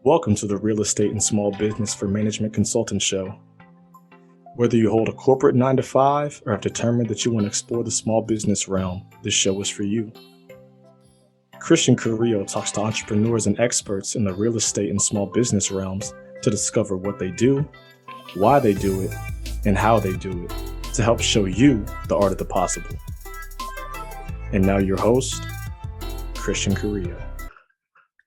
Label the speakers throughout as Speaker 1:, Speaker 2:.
Speaker 1: Welcome to the Real Estate and Small Business for Management Consultant Show. Whether you hold a corporate 9-to-5 or have determined that you want to explore the small business realm, this show is for you. Christian Carrillo talks to entrepreneurs and experts in the real estate and small business realms to discover what they do, why they do it, and how they do it to help show you the art of the possible. And now your host, Christian Carrillo.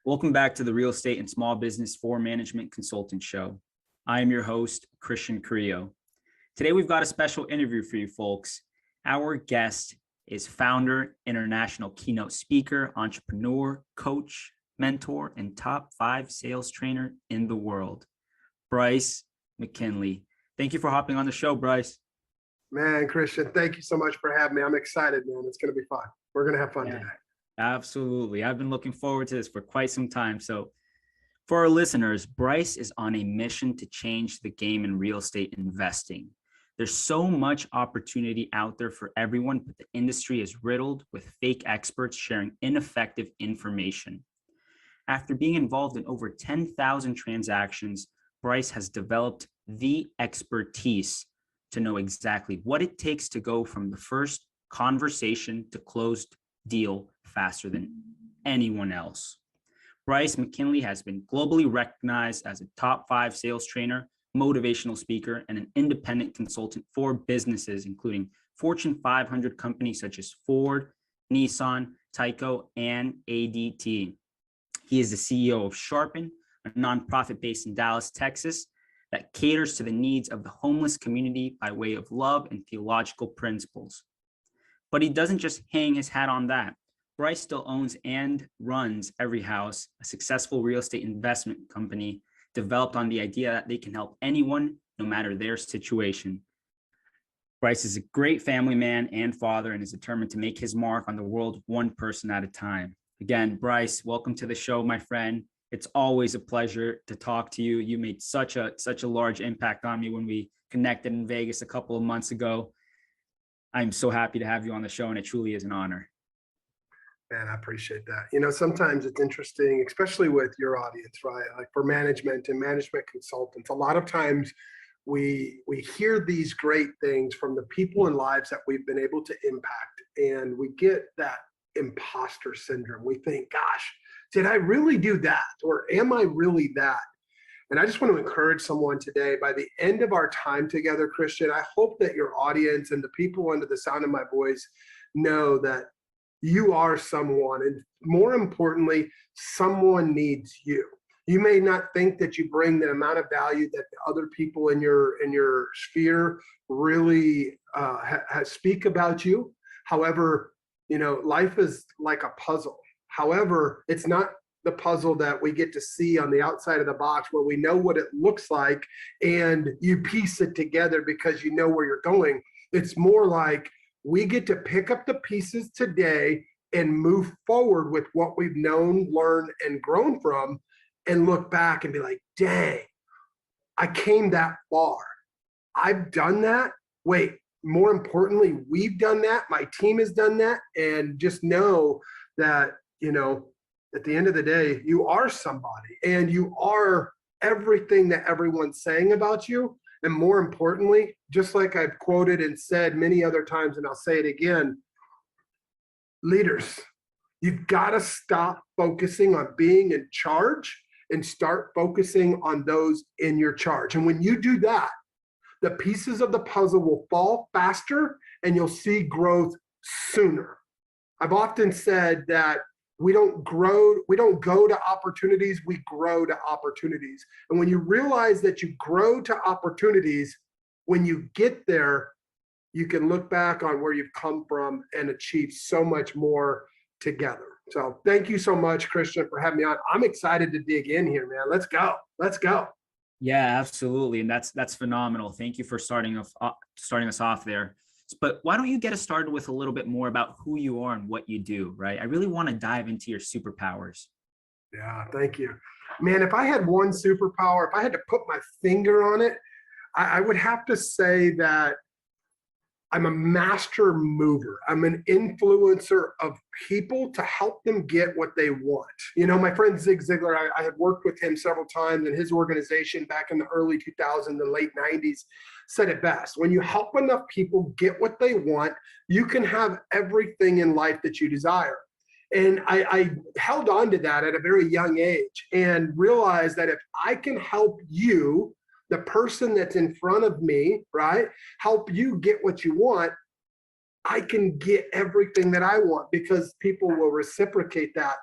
Speaker 2: Welcome back to the Real Estate and Small Business for Management Consultant Show. I am your host, Christian Carrillo. Today, we've got a special interview for you folks. Our guest is founder, international keynote speaker, entrepreneur, coach, mentor, and top 5 sales trainer in the world, Bryce McKinley. Thank you for hopping on the show, Bryce.
Speaker 3: Man, Christian, thank you so much for having me. I'm excited, man. It's going to be fun. We're going to have fun today.
Speaker 2: Absolutely. I've been looking forward to this for quite some time. So for our listeners, Bryce is on a mission to change the game in real estate investing. There's so much opportunity out there for everyone, but the industry is riddled with fake experts sharing ineffective information. After being involved in over 10,000 transactions, Bryce has developed the expertise to know exactly what it takes to go from the first conversation to closed deal faster than anyone else. Bryce McKinley has been globally recognized as a top 5 sales trainer, motivational speaker, and an independent consultant for businesses, including Fortune 500 companies such as Ford, Nissan, Tyco, and ADT. He is the CEO of Sharpen, a nonprofit based in Dallas, Texas, that caters to the needs of the homeless community by way of love and theological principles. But he doesn't just hang his hat on that. Bryce still owns and runs Every House, a successful real estate investment company developed on the idea that they can help anyone, no matter their situation. Bryce is a great family man and father and is determined to make his mark on the world one person at a time. Again, Bryce, welcome to the show, my friend. It's always a pleasure to talk to you. You made such a large impact on me when we connected in Vegas a couple of months ago. I'm so happy to have you on the show, and it truly is an honor.
Speaker 3: Man, I appreciate that. You know, sometimes it's interesting, especially with your audience, right? Like for management and management consultants, a lot of times we hear these great things from the people and lives that we've been able to impact, and we get that imposter syndrome. We think, gosh, did I really do that? Or am I really that? And I just want to encourage someone today, by the end of our time together, Christian, I hope that your audience and the people under the sound of my voice know that you are someone, and more importantly, someone needs you. You may not think that you bring the amount of value that the other people in your sphere really speak about you. However, you know, life is like a puzzle. However, it's not the puzzle that we get to see on the outside of the box where we know what it looks like and you piece it together because you know where you're going. It's more like we get to pick up the pieces today and move forward with what we've known, learned, and grown from, and look back and be like, dang, I came that far. I've done that. Wait, more importantly, we've done that. My team has done that. And just know that, you know, at the end of the day, you are somebody, and you are everything that everyone's saying about you. And more importantly, just like I've quoted and said many other times, and I'll say it again, leaders, you've got to stop focusing on being in charge and start focusing on those in your charge. And when you do that, the pieces of the puzzle will fall faster and you'll see growth sooner. I've often said that we don't go to opportunities, we grow to opportunities. And when you realize that you grow to opportunities, when you get there, you can look back on where you've come from and achieve so much more together. So thank you so much, Christian, for having me on. I'm excited to dig in here, man. Let's go. Let's go.
Speaker 2: Yeah, absolutely. And that's phenomenal. Thank you for starting us off there. But why don't you get us started with a little bit more about who you are and what you do, right? I really want to dive into your superpowers.
Speaker 3: Yeah, thank you. Man, if I had one superpower, if I had to put my finger on it, I would have to say that I'm a master mover. I'm an influencer of people to help them get what they want. You know, my friend Zig Ziglar, I had worked with him several times, and his organization back in the early 2000s, the late 90s, said it best. When you help enough people get what they want, you can have everything in life that you desire. And I held on to that at a very young age and realized that if I can help you, the person that's in front of me, right, help you get what you want, I can get everything that I want because people will reciprocate that.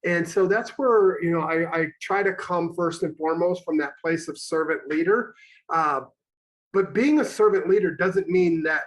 Speaker 3: And so that's where, you know, I try to come first and foremost from that place of servant leader. But being a servant leader doesn't mean that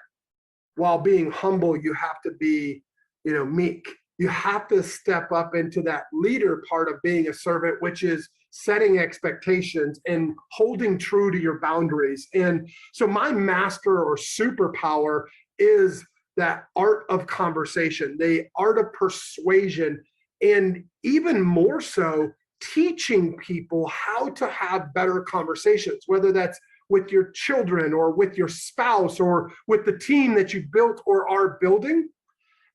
Speaker 3: while being humble, you have to be, you know, meek. You have to step up into that leader part of being a servant, which is setting expectations and holding true to your boundaries. And so my master or superpower is that art of conversation, the art of persuasion, and even more so, teaching people how to have better conversations, whether that's with your children or with your spouse or with the team that you built or are building.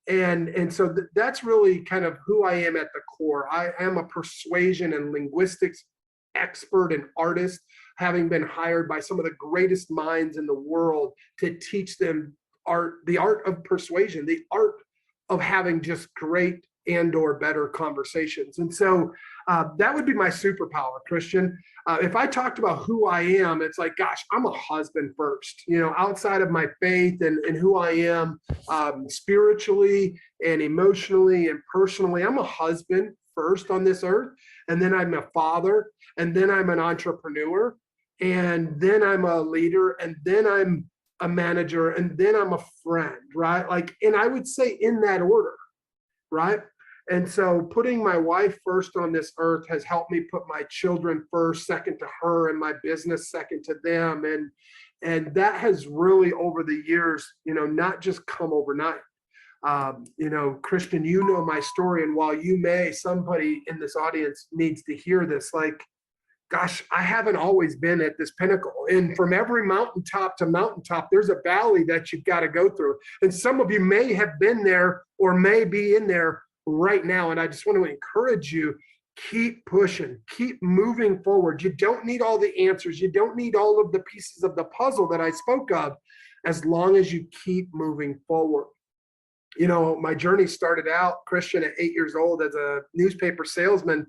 Speaker 3: And so that's really kind of who I am at the core. I am a persuasion and linguistics expert and artist, having been hired by some of the greatest minds in the world to teach them the art of persuasion, the art of having just great and or better conversations. And so that would be my superpower, Christian. If I talked about who I am, it's like, gosh, I'm a husband first, you know, outside of my faith and who I am spiritually and emotionally and personally. I'm a husband first on this earth, and then I'm a father, and then I'm an entrepreneur, and then I'm a leader, and then I'm a manager, and then I'm a friend, right? Like, and I would say in that order, right? And so putting my wife first on this earth has helped me put my children first, second to her, and my business second to them. And that has really over the years, you know, not just come overnight. You know, Christian, you know my story. And while somebody in this audience needs to hear this, like, gosh, I haven't always been at this pinnacle. And from every mountaintop to mountaintop, there's a valley that you've got to go through. And some of you may have been there or may be in there right now. And I just want to encourage you, keep pushing, keep moving forward. You don't need all the answers. You don't need all of the pieces of the puzzle that I spoke of, as long as you keep moving forward. You know, my journey started out, Christian, at 8 years old as a newspaper salesman.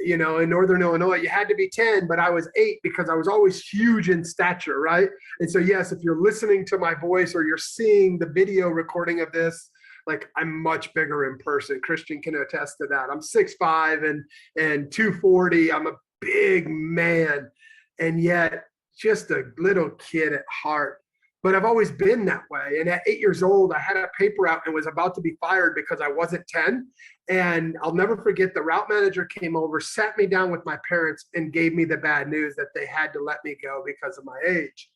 Speaker 3: You know, in Northern Illinois, you had to be 10, but I was 8 because I was always huge in stature, right? And so, yes, if you're listening to my voice or you're seeing the video recording of this, like, I'm much bigger in person. Christian can attest to that. I'm 6'5" and 240. I'm a big man, and yet just a little kid at heart. But I've always been that way. And at 8 years old, I had a paper out and was about to be fired because I wasn't 10. And I'll never forget, the route manager came over, sat me down with my parents, and gave me the bad news that they had to let me go because of my age.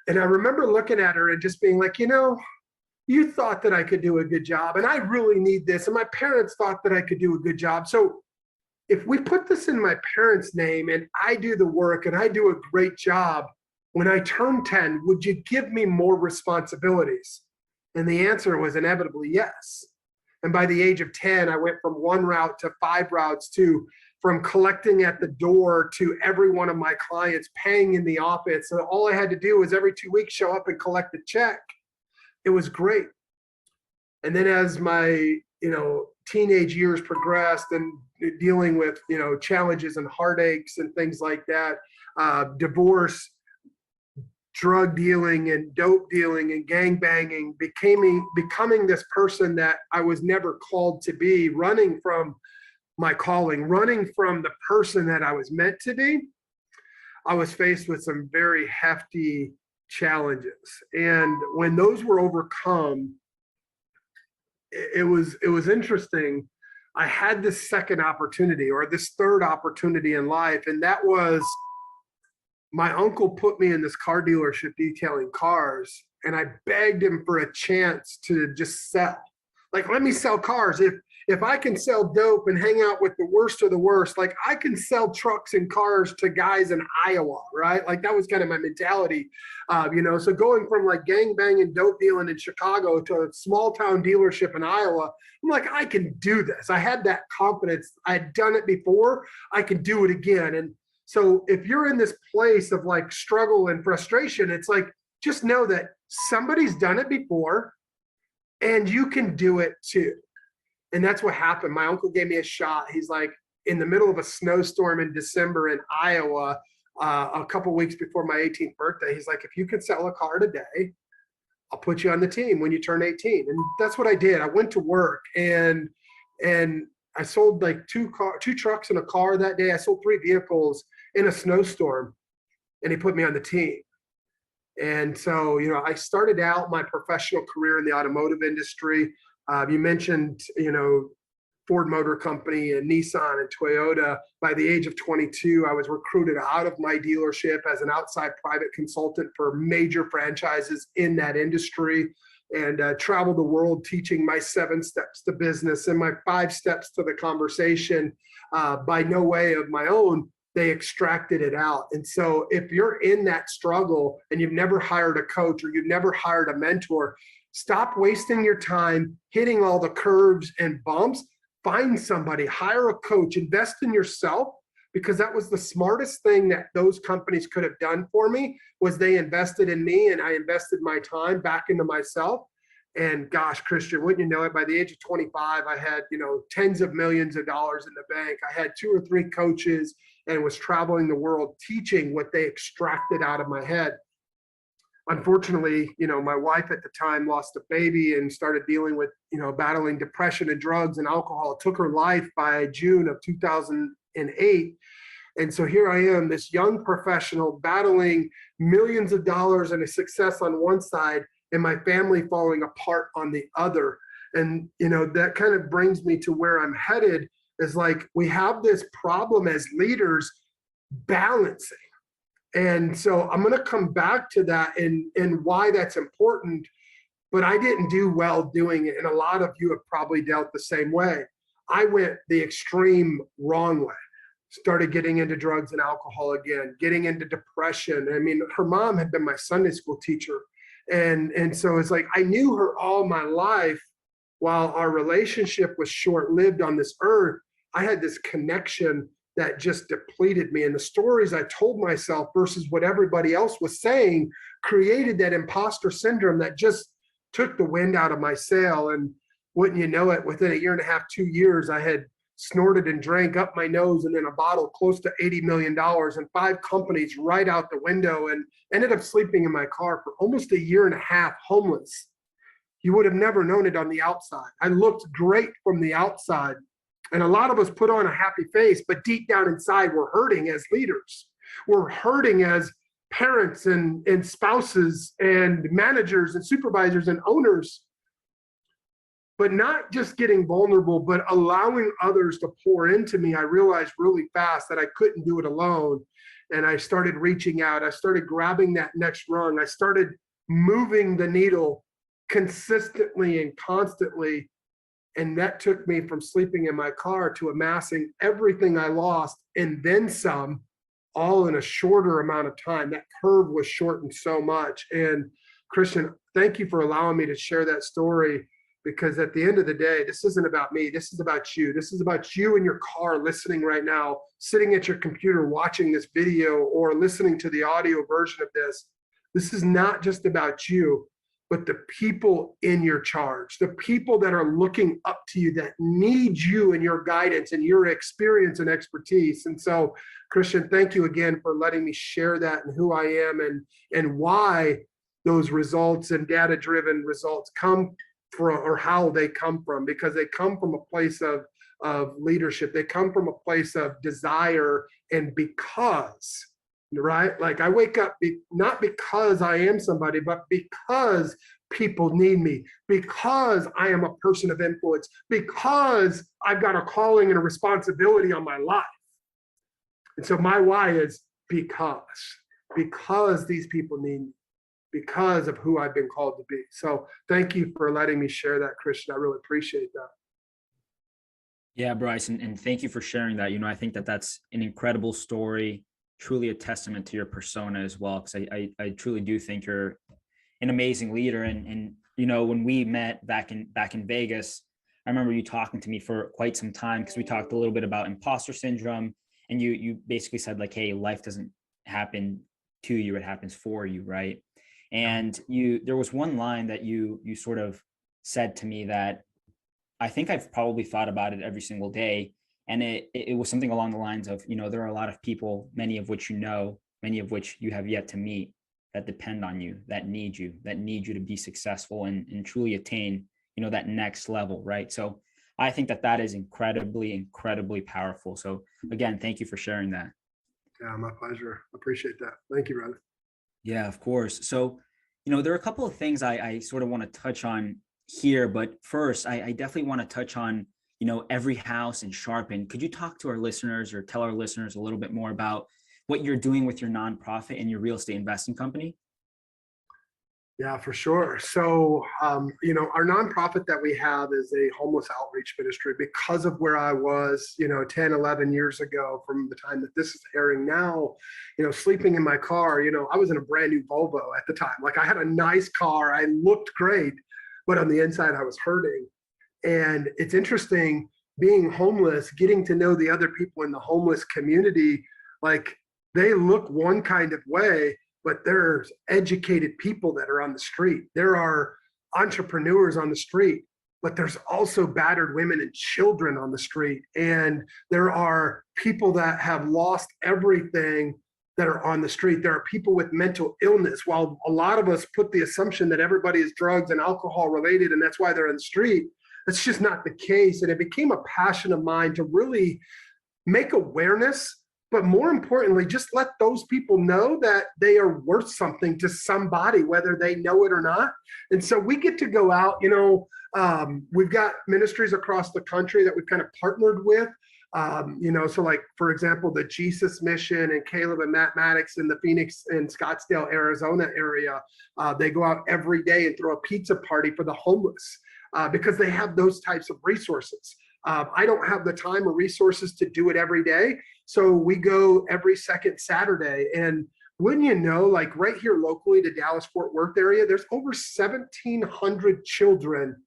Speaker 3: And I remember looking at her and just being like, you know, you thought that I could do a good job, and I really need this. And my parents thought that I could do a good job. So if we put this in my parents' name and I do the work and I do a great job, when I turn 10, would you give me more responsibilities? And the answer was inevitably yes. And by the age of 10, I went from 1 route to 5 routes, to from collecting at the door to every one of my clients paying in the office. So all I had to do was every 2 weeks show up and collect a check. It was great. And then as my, you know, teenage years progressed and dealing with, you know, challenges and heartaches and things like that, divorce, drug dealing and dope dealing and gang banging, becoming this person that I was never called to be, running from my calling, running from the person that I was meant to be, I was faced with some very hefty challenges. And when those were overcome, it was interesting. I had this second opportunity, or this third opportunity in life, and that was, my uncle put me in this car dealership detailing cars, and I begged him for a chance to just sell. Like, let me sell cars. if I can sell dope and hang out with the worst of the worst, like I can sell trucks and cars to guys in Iowa, right? Like that was kind of my mentality, so going from like gang banging dope dealing in Chicago to a small town dealership in Iowa, I'm like, I can do this. I had that confidence. I had done it before. I can do it again. And so if you're in this place of like struggle and frustration, it's like, just know that somebody's done it before and you can do it too. And that's what happened. My uncle gave me a shot. He's like, in the middle of a snowstorm in December in Iowa, a couple weeks before my 18th birthday, he's like, if you can sell a car today, I'll put you on the team when you turn 18. And that's what I did. I went to work and I sold like two trucks and a car that day. I sold 3 vehicles in a snowstorm, and he put me on the team. And so, I started out my professional career in the automotive industry. You mentioned, Ford Motor Company and Nissan and Toyota. By the age of 22, I was recruited out of my dealership as an outside private consultant for major franchises in that industry, and traveled the world teaching my 7 steps to business and my 5 steps to the conversation. By no way of my own, they extracted it out. And so if you're in that struggle and you've never hired a coach or you've never hired a mentor, stop wasting your time hitting all the curves and bumps. Find somebody, hire a coach, invest in yourself, because that was the smartest thing that those companies could have done for me, was they invested in me and I invested my time back into myself. And gosh, Christian, wouldn't you know it, by the age of 25, I had, tens of millions of dollars in the bank. I had 2 or 3 coaches and was traveling the world teaching what they extracted out of my head. Unfortunately, my wife at the time lost a baby and started dealing with, battling depression and drugs and alcohol. It took her life by June of 2008. And so here I am, this young professional battling millions of dollars and a success on one side, and my family falling apart on the other. And, that kind of brings me to where I'm headed, is like, we have this problem as leaders balancing. And so I'm going to come back to that and why that's important, but I didn't do well doing it. And a lot of you have probably dealt the same way. I went the extreme wrong way, started getting into drugs and alcohol again, getting into depression. I mean, her mom had been my Sunday school teacher. And so it's like, I knew her all my life. While our relationship was short-lived on this earth, I had this connection that just depleted me. And the stories I told myself versus what everybody else was saying created that imposter syndrome that just took the wind out of my sail. And wouldn't you know it, within 1.5 years, 2 years, I had snorted and drank up my nose and in a bottle close to $80 million and 5 companies right out the window, and ended up sleeping in my car for almost 1.5 years, homeless. You would have never known it on the outside. I looked great from the outside. And a lot of us put on a happy face, but deep down inside, we're hurting as leaders. We're hurting as parents and spouses and managers and supervisors and owners. But not just getting vulnerable, but allowing others to pour into me. I realized really fast that I couldn't do it alone. And I started reaching out. I started grabbing that next rung. I started moving the needle consistently and constantly. And that took me from sleeping in my car to amassing everything I lost and then some, all in a shorter amount of time. That curve was shortened so much. And Christian, thank you for allowing me to share that story, because at the end of the day, this isn't about me. This is about you. This is about you in your car listening right now, sitting at your computer watching this video or listening to the audio version of this. This is not just about you, but the people in your charge, the people that are looking up to you, that need you and your guidance and your experience and expertise. And so, Christian, thank you again for letting me share that and who I am and why those results and data-driven results come from, or how they come from, because they come from a place of leadership. They come from a place of desire, and because, right? Like I wake up not because I am somebody, but because people need me, because I am a person of influence, because I've got a calling and a responsibility on my life. And so my why is because these people need me, because of who I've been called to be. So thank you for letting me share that, Christian. I really appreciate that.
Speaker 2: Yeah, Bryce, and thank you for sharing that. I think that that's an incredible story, truly a testament to your persona as well, because I truly do think you're an amazing leader. And when we met back in Vegas, I remember you talking to me for quite some time because we talked a little bit about imposter syndrome, and you basically said like, hey, life doesn't happen to you, it happens for you, right? And there was one line that you sort of said to me that I think I've probably thought about it every single day. And it was something along the lines of, there are a lot of people, many of which many of which you have yet to meet, that depend on you, that need you to be successful and truly attain, that next level, right? So I think that that is incredibly, incredibly powerful. So again, thank you for sharing that.
Speaker 3: Yeah, my pleasure. Appreciate that. Thank you, brother.
Speaker 2: Yeah, of course. So, there are a couple of things I sort of want to touch on here, but first, I definitely want to touch on, every house and sharpen. Could you talk to our listeners or tell our listeners a little bit more about what you're doing with your nonprofit and your real estate investing company?
Speaker 3: Yeah, for sure. So, our nonprofit that we have is a homeless outreach ministry because of where I was, 10, 11 years ago from the time that this is airing now, sleeping in my car, I was in a brand new Volvo at the time. Like I had a nice car. I looked great, but on the inside I was hurting. And it's interesting being homeless, getting to know the other people in the homeless community. Like they look one kind of way, but there's educated people that are on the street. There are entrepreneurs on the street, but there's also battered women and children on the street. And there are people that have lost everything that are on the street. There are people with mental illness. While a lot of us put the assumption that everybody is drugs and alcohol related, and that's why they're on the street, that's just not the case. And it became a passion of mine to really make awareness, but more importantly, just let those people know that they are worth something to somebody, whether they know it or not. And so we get to go out, we've got ministries across the country that we've kind of partnered with. So like, for example, the Jesus Mission and Caleb and Matt Maddox in the Phoenix and Scottsdale, Arizona area, they go out every day and throw a pizza party for the homeless because they have those types of resources. I don't have the time or resources to do it every day. So we go every second Saturday. And wouldn't you know, like right here locally, the Dallas-Fort Worth area, there's over 1,700 children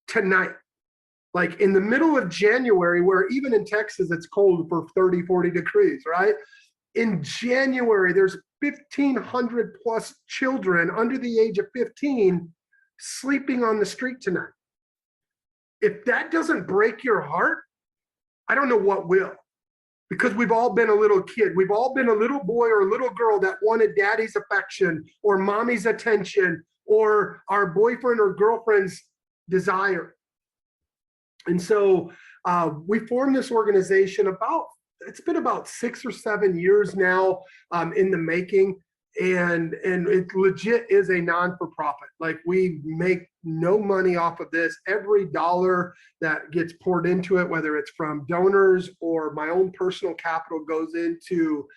Speaker 3: tonight. Like in the middle of January, where even in Texas, it's cold for 30, 40 degrees, right? In January, there's 1,500 plus children under the age of 15 sleeping on the street tonight. If that doesn't break your heart, I don't know what will. Because we've all been a little kid. We've all been a little boy or a little girl that wanted daddy's affection or mommy's attention or our boyfriend or girlfriend's desire. And so we formed this organization it's been about 6 or 7 years now in the making. And it legit is a non-for-profit. Like we make no money off of this. Every dollar that gets poured into it, whether it's from donors or my own personal capital, goes into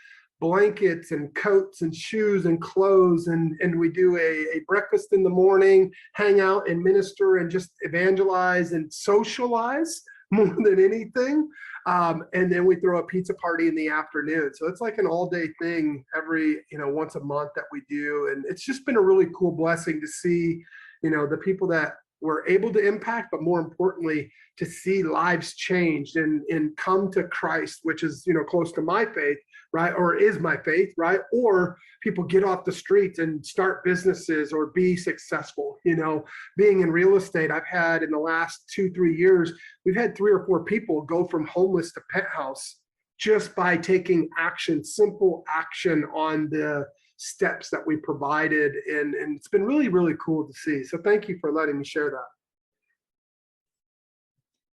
Speaker 3: blankets and coats and shoes and clothes. And we do a breakfast in the morning, hang out and minister and just evangelize and socialize more than anything. And then we throw a pizza party in the afternoon. So it's like an all day thing every, once a month that we do. And it's just been a really cool blessing to see, the people that we're able to impact, but more importantly, to see lives changed and come to Christ, which is, close to my faith, right? Or is my faith, right? Or people get off the streets and start businesses or be successful. Being in real estate, I've had in the last 2-3 years, we've had 3 or 4 people go from homeless to penthouse just by taking action, simple action on the steps that we provided. And it's been really, really cool to see. So thank you for letting me share that.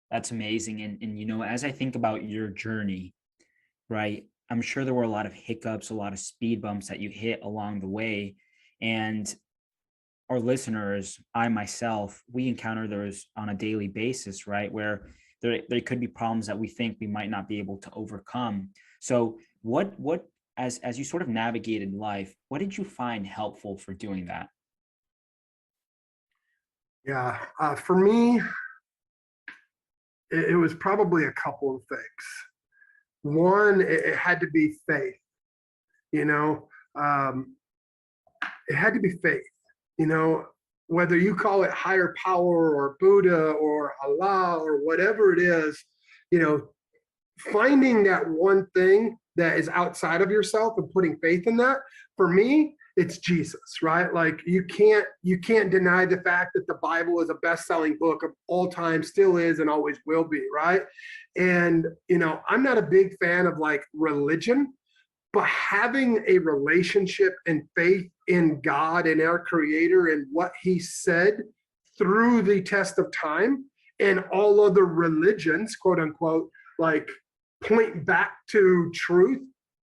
Speaker 2: That's amazing. And as I think about your journey, right, I'm sure there were a lot of hiccups, a lot of speed bumps that you hit along the way. And our listeners, I myself, we encounter those on a daily basis, right? Where there could be problems that we think we might not be able to overcome. So what as you sort of navigated life, what did you find helpful for doing that?
Speaker 3: Yeah, for me, it was probably a couple of things. One, it had to be faith, you know, it had to be faith, you know, whether you call it higher power or Buddha or Allah or whatever it is, you know, finding that one thing that is outside of yourself and putting faith in that. For me, it's Jesus, right? Like you can't deny the fact that the Bible is a best-selling book of all time, still is and always will be, right? And you know, I'm not a big fan of like religion, but having a relationship and faith in God and our creator and what he said through the test of time, and all other religions, quote unquote, like point back to truth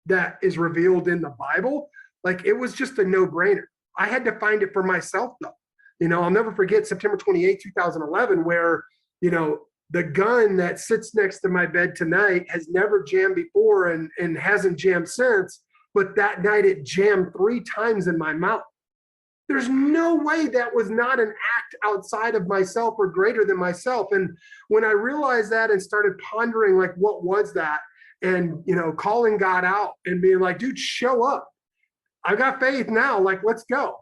Speaker 3: that is revealed in the Bible, like it was just a no-brainer. I had to find it for myself though. You know, I'll never forget September 28, 2011, where, you know, the gun that sits next to my bed tonight has never jammed before and hasn't jammed since, but that night it jammed 3 times in my mouth. There's no way that was not an act outside of myself or greater than myself. And when I realized that and started pondering, like, what was that? And, you know, calling God out and being like, dude, show up. I got faith now. Like, let's go.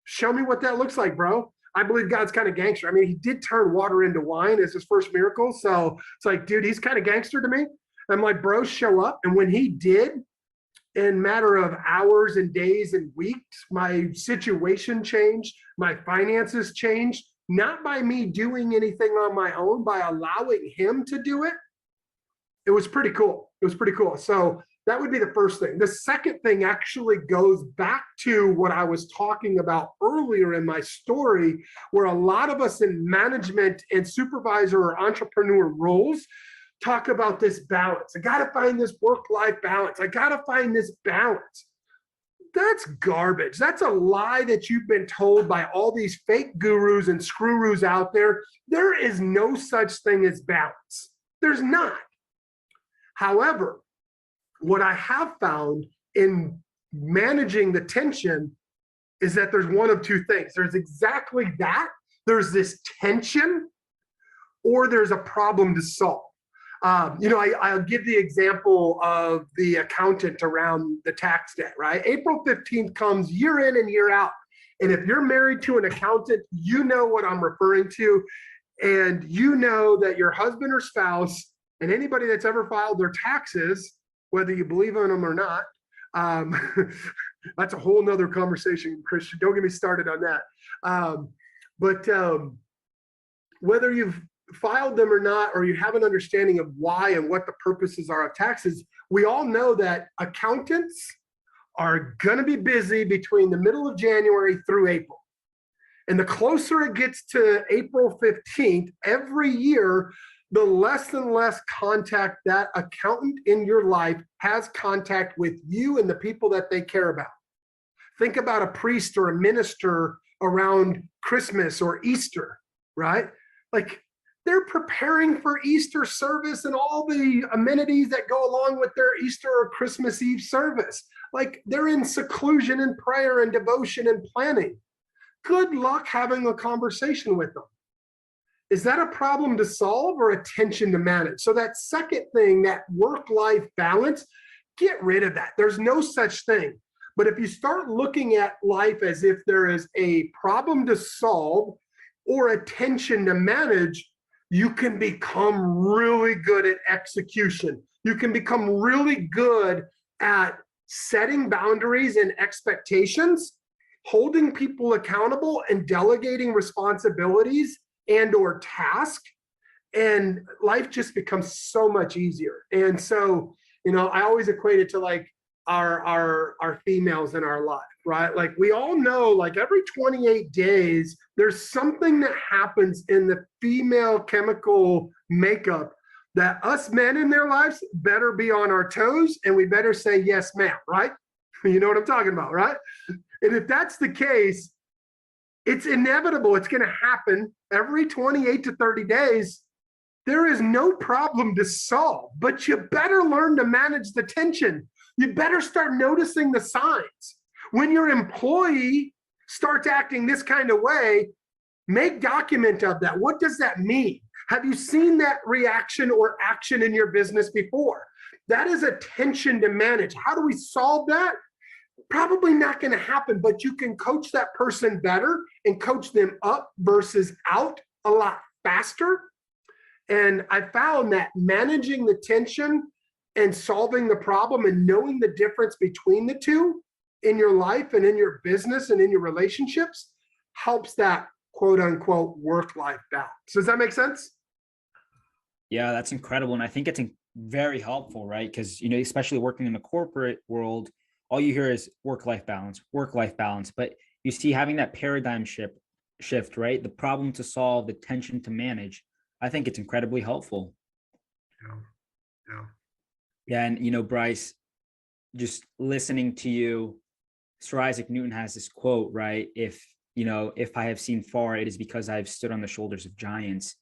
Speaker 3: Show me what that looks like, bro. I believe God's kind of gangster. I mean, he did turn water into wine as his first miracle. So it's like, dude, he's kind of gangster to me. I'm like, bro, show up. And when he did, in matter of hours and days and weeks, my situation changed, my finances changed, not by me doing anything on my own, by allowing him to do it. It was pretty cool. It was pretty cool. So that would be the first thing. The second thing actually goes back to what I was talking about earlier in my story, where a lot of us in management and supervisor or entrepreneur roles talk about this balance. I got to find this work-life balance. I got to find this balance. That's garbage. That's a lie that you've been told by all these fake gurus and screw-roos out there. There is no such thing as balance. There's not. However, what I have found in managing the tension is that there's one of two things. There's exactly that. There's this tension, or there's a problem to solve. You know, I'll give the example of the accountant around the tax debt, right? April 15th comes year in and year out. And if you're married to an accountant, you know what I'm referring to. And you know that your husband or spouse and anybody that's ever filed their taxes, whether you believe in them or not, that's a whole nother conversation, Christian. Don't get me started on that. But whether you've filed them or not, or you have an understanding of why and what the purposes are of taxes, we all know that accountants are going to be busy between the middle of January through April. And the closer it gets to April 15th, every year, the less and less contact that accountant in your life has contact with you and the people that they care about. Think about a priest or a minister around Christmas or Easter, right? Like, they're preparing for Easter service and all the amenities that go along with their Easter or Christmas Eve service. Like, they're in seclusion and prayer and devotion and planning. Good luck having a conversation with them. Is that a problem to solve or a tension to manage? So that second thing, that work-life balance, get rid of that. There's no such thing. But if you start looking at life as if there is a problem to solve or a tension to manage, you can become really good at execution. You can become really good at setting boundaries and expectations, holding people accountable, and delegating responsibilities and or task. And life just becomes so much easier. And so, you know, I always equate it to like our females in our life, right? Like, we all know, like, every 28 days, there's something that happens in the female chemical makeup that us men in their lives better be on our toes, and we better say, yes, ma'am, right? You know what I'm talking about, right? And if that's the case, it's inevitable. It's going to happen every 28 to 30 days. There is no problem to solve, but you better learn to manage the tension. You better start noticing the signs. When your employee starts acting this kind of way, make document of that. What does that mean? Have you seen that reaction or action in your business before? That is a tension to manage. How do we solve that? Probably not going to happen, but you can coach that person better and coach them up versus out a lot faster. And I found that managing the tension and solving the problem and knowing the difference between the two in your life and in your business and in your relationships helps that quote unquote work-life balance. Does that make sense?
Speaker 2: Yeah, that's incredible. And I think it's very helpful, right? Because, especially working in the corporate world, all you hear is work-life balance, work-life balance. But you see, having that paradigm shift, right? The problem to solve, the tension to manage, I think it's incredibly helpful.
Speaker 3: Yeah.
Speaker 2: Yeah. And, Bryce, just listening to you, Sir Isaac Newton has this quote, right? If I have seen far, it is because I have stood on the shoulders of giants.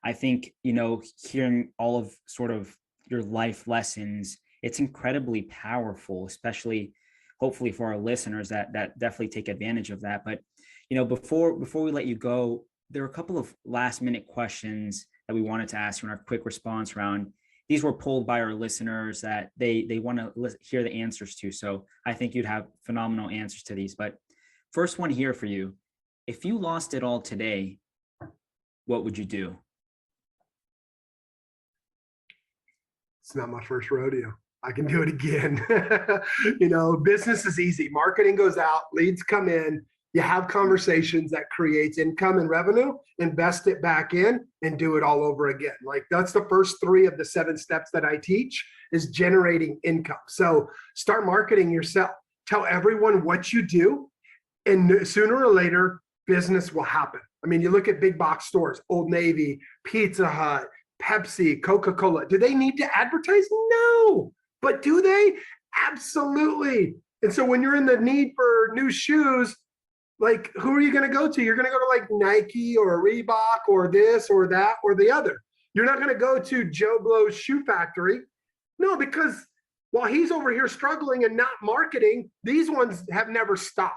Speaker 2: I think, hearing all of sort of your life lessons, it's incredibly powerful, especially hopefully for our listeners that definitely take advantage of that. But, before we let you go, there are a couple of last minute questions that we wanted to ask you in our quick response round. These were pulled by our listeners that they want to hear the answers to. So I think you'd have phenomenal answers to these. But first one here for you: if you lost it all today, what would you do?
Speaker 3: It's not my first rodeo. I can do it again. Business is easy. Marketing goes out, leads come in, you have conversations that creates income and revenue, invest it back in and do it all over again. Like that's the first 3 of the 7 steps that I teach is generating income. So start marketing yourself. Tell everyone what you do, and sooner or later, business will happen. I mean, you look at big box stores, Old Navy, Pizza Hut, Pepsi, Coca-Cola. Do they need to advertise? No. But do they? Absolutely. And so when you're in the need for new shoes, like who are you going to go to? You're going to go to like Nike or Reebok or this or that or the other. You're not going to go to Joe Blow's shoe factory. No, because while he's over here struggling and not marketing, these ones have never stopped.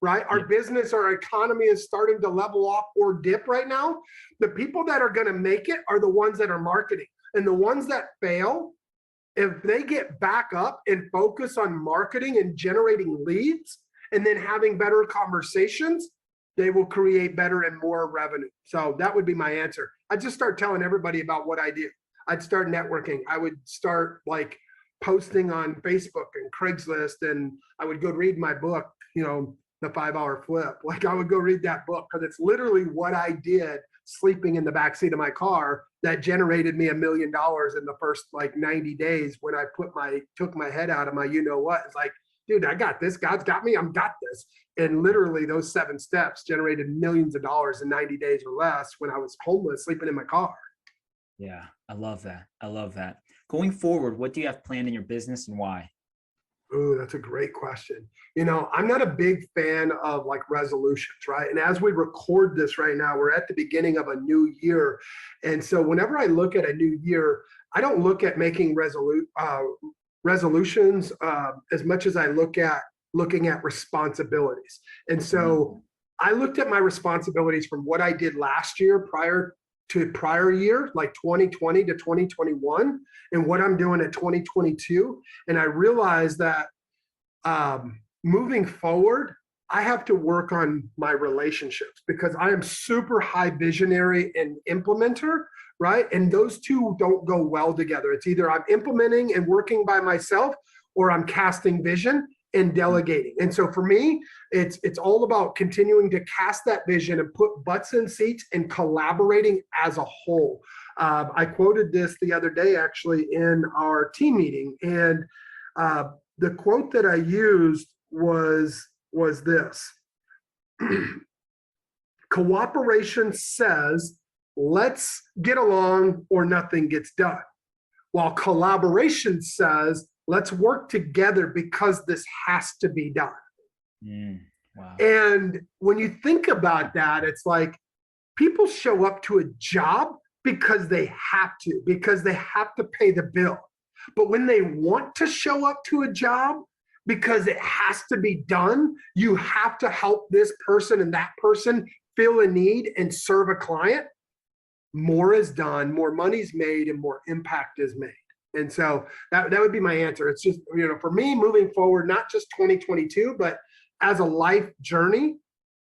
Speaker 3: Right? Our business, our economy is starting to level off or dip right now. The people that are going to make it are the ones that are marketing. And the ones that fail, if they get back up and focus on marketing and generating leads and then having better conversations, they will create better and more revenue. So that would be my answer. I'd just start telling everybody about what I do. I'd start networking. I would start like posting on Facebook and Craigslist, and I would go read my book, The 5-Hour Flip. Like I would go read that book because it's literally what I did sleeping in the backseat of my car that generated me $1 million in the first like 90 days when I took my head out of my what. It's like, dude, I got this. God's got me. I'm got this. And literally those 7 steps generated millions of dollars in 90 days or less when I was homeless, sleeping in my car.
Speaker 2: Yeah, I love that. I love that. Going forward, what do you have planned in your business and why?
Speaker 3: Ooh, that's a great question. I'm not a big fan of like resolutions, right? And as we record this right now, we're at the beginning of a new year. And so whenever I look at a new year, I don't look at making resolutions as much as I looking at responsibilities. And so I looked at my responsibilities from what I did last year prior year, like 2020 to 2021, and what I'm doing at 2022. And I realized that moving forward, I have to work on my relationships because I am super high visionary and implementer, right? And those two don't go well together. It's either I'm implementing and working by myself or I'm casting vision and delegating. And so for me, it's all about continuing to cast that vision and put butts in seats and collaborating as a whole. I quoted this the other day, actually, in our team meeting. And the quote that I used was this. Cooperation says, let's get along or nothing gets done. While collaboration says, let's work together because this has to be done.
Speaker 2: Wow.
Speaker 3: And when you think about that, it's like people show up to a job because they have to pay the bill. But when they want to show up to a job because it has to be done, you have to help this person and that person fill a need and serve a client. more is done, more money's made, and more impact is made. And so that would be my answer. It's just, for me moving forward, not just 2022, but as a life journey,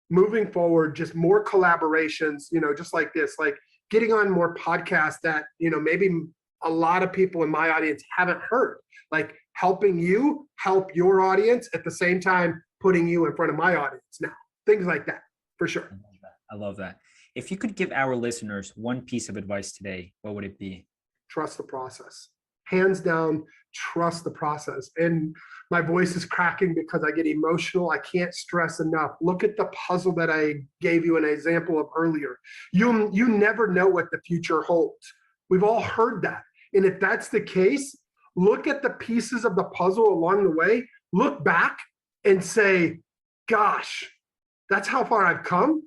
Speaker 3: moving forward, just more collaborations, just like this, like getting on more podcasts that, maybe a lot of people in my audience haven't heard, like helping you help your audience at the same time, putting you in front of my audience now, things like that, for sure.
Speaker 2: I love that. If you could give our listeners one piece of advice today, what would it be?
Speaker 3: Trust the process. Hands down, trust the process. And my voice is cracking because I get emotional. I can't stress enough. Look at the puzzle that I gave you an example of earlier. You never know what the future holds. We've all heard that. And if that's the case, look at the pieces of the puzzle along the way, look back and say, gosh, that's how far I've come.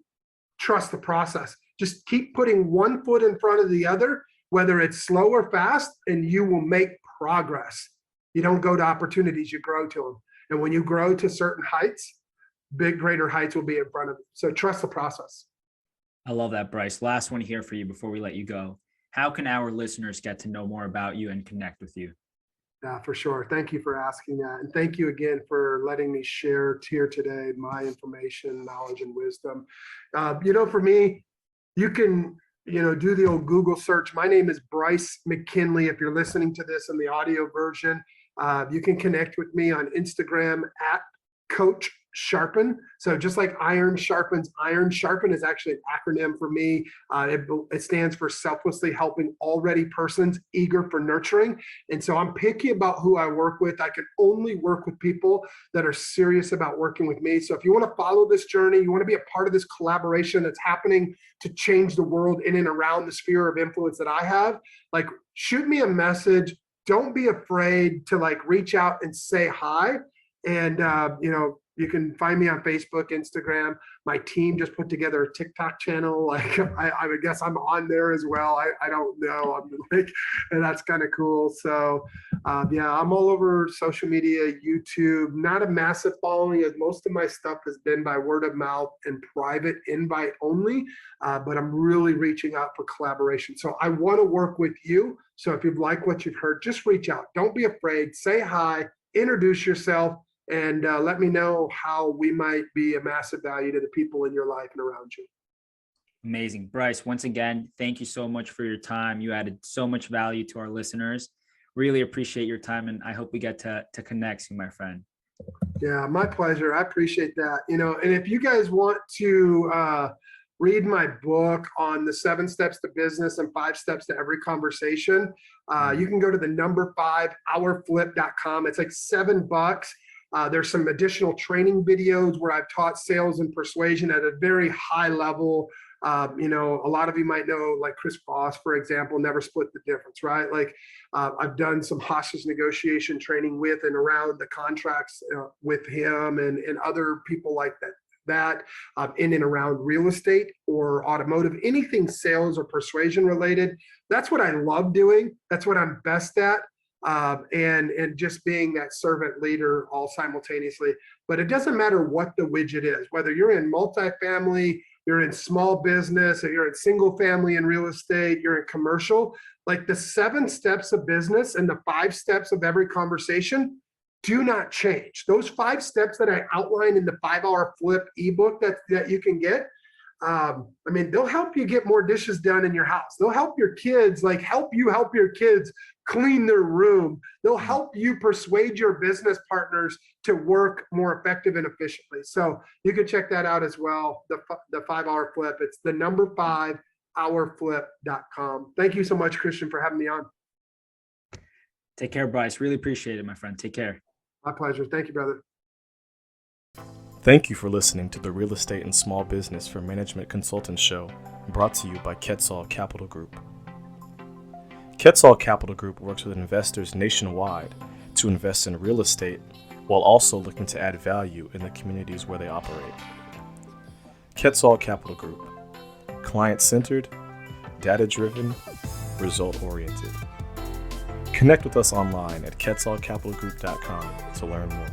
Speaker 3: Trust the process. Just keep putting one foot in front of the other, whether it's slow or fast, and you will make progress. You don't go to opportunities, you grow to them. And when you grow to certain heights, greater heights will be in front of you. So trust the process.
Speaker 2: I love that, Bryce. Last one here for you before we let you go. How can our listeners get to know more about you and connect with you?
Speaker 3: Yeah, for sure. Thank you for asking that. And thank you again for letting me share here today my information, knowledge, and wisdom. For me, you can, do the old Google search. My name is Bryce McKinley. If you're listening to this in the audio version, you can connect with me on Instagram at Coach Sharpen. So just like iron sharpens iron, Sharpen is actually an acronym for me. It stands for selflessly helping already persons eager for nurturing. And so I'm picky about who I work with. I can only work with people that are serious about working with me. So if you want to follow this journey, you want to be a part of this collaboration that's happening to change the world in and around the sphere of influence that I have, like shoot me a message. Don't be afraid to reach out and say hi. And, you can find me on Facebook, Instagram. My team just put together a TikTok channel. I guess I'm on there as well. I don't know. And that's kind of cool. So, I'm all over social media, YouTube. Not a massive following, as most of my stuff has been by word of mouth and private invite only. But I'm really reaching out for collaboration. So I want to work with you. So if you like what you've heard, just reach out. Don't be afraid. Say hi. Introduce yourself. And let me know how we might be a massive value to the people in your life and around you.
Speaker 2: Amazing. Bryce, once again, thank you so much for your time. You added so much value to our listeners. Really appreciate your time, and I hope we get to connect soon, my friend.
Speaker 3: Yeah, my pleasure. I appreciate that. And if you guys want to read my book on the 7 steps to business and 5 steps to every conversation, you can go to the number5hourflip.com. It's like $7. There's some additional training videos where I've taught sales and persuasion at a very high level. A lot of you might know, like Chris Voss, for example, never split the difference, right? I've done some hostage negotiation training with and around the contracts with him and other people like that in and around real estate or automotive, anything sales or persuasion related. That's what I love doing. That's what I'm best at. And just being that servant leader all simultaneously. But it doesn't matter what the widget is, whether you're in multifamily, you're in small business, or you're in single family in real estate, you're in commercial, like the 7 steps of business and the 5 steps of every conversation do not change. Those 5 steps that I outlined in the 5-Hour Flip ebook that you can get, they'll help you get more dishes done in your house. They'll help your kids, help your kids clean their room. They'll help you persuade your business partners to work more effective and efficiently. So you can check that out as well. The 5-Hour Flip. It's the number 5hourflip.com. Thank you so much, Christian, for having me on.
Speaker 2: Take care, Bryce. Really appreciate it, my friend. Take care.
Speaker 3: My pleasure. Thank you, brother.
Speaker 1: Thank you for listening to the Real Estate and Small Business for Management Consultants Show, brought to you by Quetzal Capital Group. Quetzal Capital Group works with investors nationwide to invest in real estate while also looking to add value in the communities where they operate. Quetzal Capital Group, client-centered, data-driven, result-oriented. Connect with us online at quetzalcapitalgroup.com to learn more.